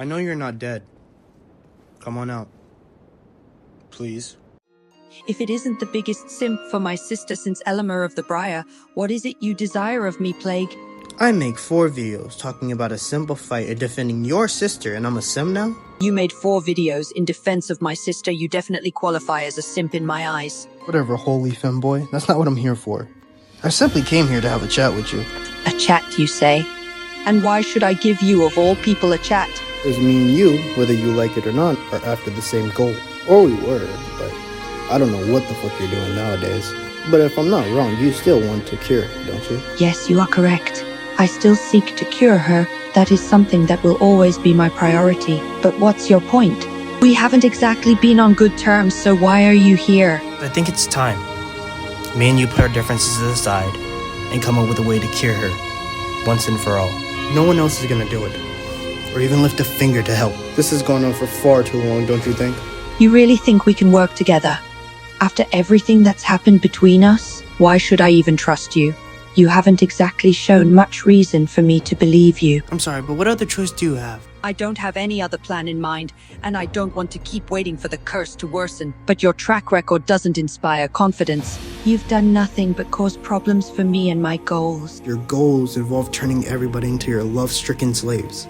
I know you're not dead. Come on out. Please. If it isn't the biggest simp for my sister since Eleanor of the Briar, what is it you desire of me, Plague? I make 4 videos talking about a simple fight and defending your sister, and I'm a sim now? You made 4 videos in defense of my sister. You definitely qualify as a simp in my eyes. Whatever, holy femboy. That's not what I'm here for. I simply came here to have a chat with you. A chat, you say? And why should I give you, of all people, a chat? Because me and you, whether you like it or not, are after the same goal. Or we were, but I don't know what the fuck you're doing nowadays. But if I'm not wrong, you still want to cure, don't you? Yes, you are correct. I still seek to cure her. That is something that will always be my priority. But what's your point? We haven't exactly been on good terms, so why are you here? I think it's time. Me and you put our differences aside and come up with a way to cure her, once and for all. No one else is gonna do it. Or even lift a finger to help. This has gone on for far too long, don't you think? You really think we can work together? After everything that's happened between us, why should I even trust you? You haven't exactly shown much reason for me to believe you. I'm sorry, but what other choice do you have? I don't have any other plan in mind, and I don't want to keep waiting for the curse to worsen. But your track record doesn't inspire confidence. You've done nothing but cause problems for me and my goals. Your goals involve turning everybody into your love-stricken slaves.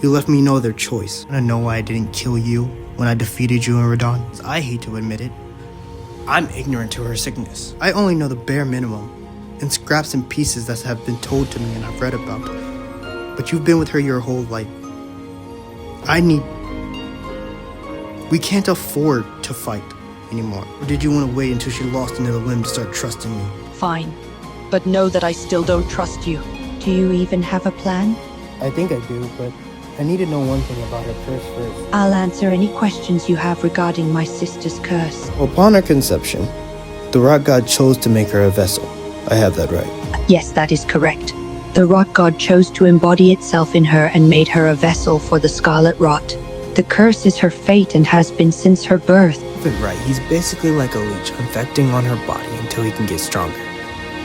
You left me no other choice. I know why I didn't kill you when I defeated you in Radon. I hate to admit it. I'm ignorant to her sickness. I only know the bare minimum, and scraps and pieces that have been told to me and I've read about. But you've been with her your whole life. We can't afford to fight anymore. Or did you want to wait until she lost another limb to start trusting me? Fine, but know that I still don't trust you. Do you even have a plan? I think I do, but I need to know one thing about her curse first. I'll answer any questions you have regarding my sister's curse. Upon her conception, the rock god chose to make her a vessel. I have that right. Yes, that is correct. The rot god chose to embody itself in her and made her a vessel for the scarlet rot. The curse is her fate and has been since her birth. But right, he's basically like a leech, infecting on her body until he can get stronger.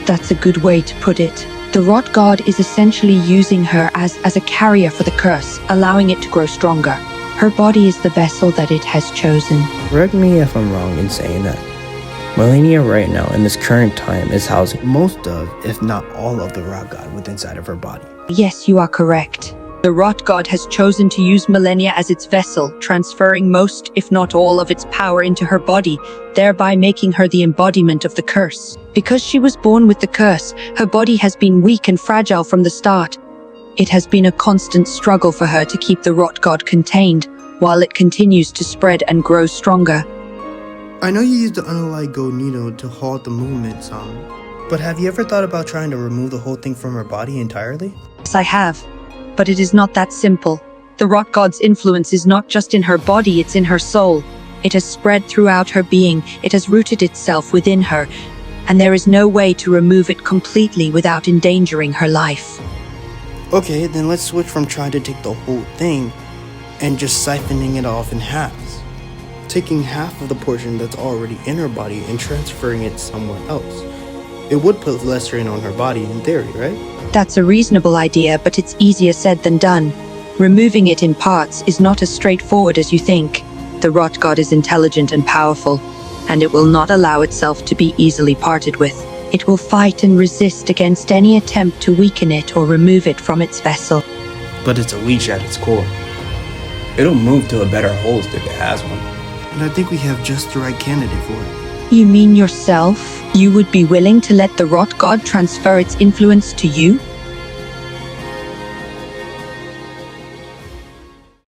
That's a good way to put it. The rot god is essentially using her as a carrier for the curse, allowing it to grow stronger. Her body is the vessel that it has chosen. Correct me if I'm wrong in saying that. Melania right now, in this current time, is housing most of, if not all of the rot god within inside of her body. Yes, you are correct. The rot god has chosen to use Melania as its vessel, transferring most, if not all, of its power into her body, thereby making her the embodiment of the curse. Because she was born with the curse, her body has been weak and fragile from the start. It has been a constant struggle for her to keep the rot god contained, while it continues to spread and grow stronger. I know you used the unallied Nino to halt the movement some, but have you ever thought about trying to remove the whole thing from her body entirely? Yes, I have. But it is not that simple. The rot god's influence is not just in her body, it's in her soul. It has spread throughout her being, it has rooted itself within her, and there is no way to remove it completely without endangering her life. Okay, then let's switch from trying to take the whole thing and just siphoning it off in halves. Taking half of the portion that's already in her body and transferring it somewhere else. It would put less strain on her body in theory, right? That's a reasonable idea, but it's easier said than done. Removing it in parts is not as straightforward as you think. The rot god is intelligent and powerful, and it will not allow itself to be easily parted with. It will fight and resist against any attempt to weaken it or remove it from its vessel. But it's a leech at its core. It'll move to a better host if it has one. And I think we have just the right candidate for it. You mean yourself? You would be willing to let the rot god transfer its influence to you?